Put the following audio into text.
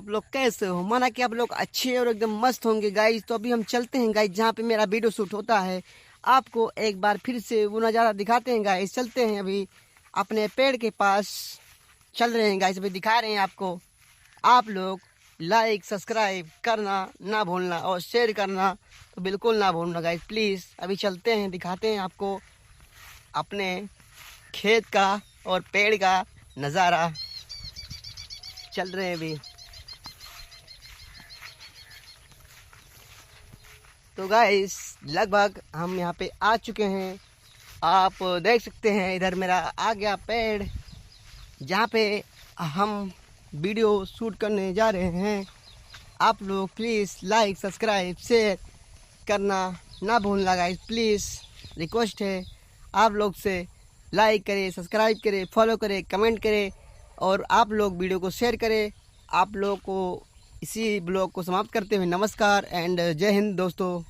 आप लोग कैसे हो? माना कि आप लोग अच्छे और एकदम मस्त होंगे गाइस। तो अभी हम चलते हैं गाइस जहाँ पे मेरा वीडियो शूट होता है। आपको एक बार फिर से वो नज़ारा दिखाते हैं गाइस। चलते हैं अभी अपने पेड़ के पास चल रहे हैं गाइस, अभी दिखा रहे हैं आपको। आप लोग लाइक सब्सक्राइब करना ना भूलना और शेयर करना तो बिल्कुल ना भूलना गाइस प्लीज़। अभी चलते हैं, दिखाते हैं आपको अपने खेत का और पेड़ का नज़ारा। चल रहे हैं अभी। तो गाइस लगभग हम यहाँ पे आ चुके हैं। आप देख सकते हैं इधर मेरा आ गया पेड़ जहाँ पे हम वीडियो शूट करने जा रहे हैं। आप लोग प्लीज़ लाइक सब्सक्राइब शेयर करना ना भूलना गाइस प्लीज़। रिक्वेस्ट है आप लोग से, लाइक करें सब्सक्राइब करें फॉलो करें कमेंट करें और आप लोग वीडियो को शेयर करें। आप लोग को इसी ब्लॉग को समाप्त करते हुए नमस्कार एंड जय हिंद दोस्तों।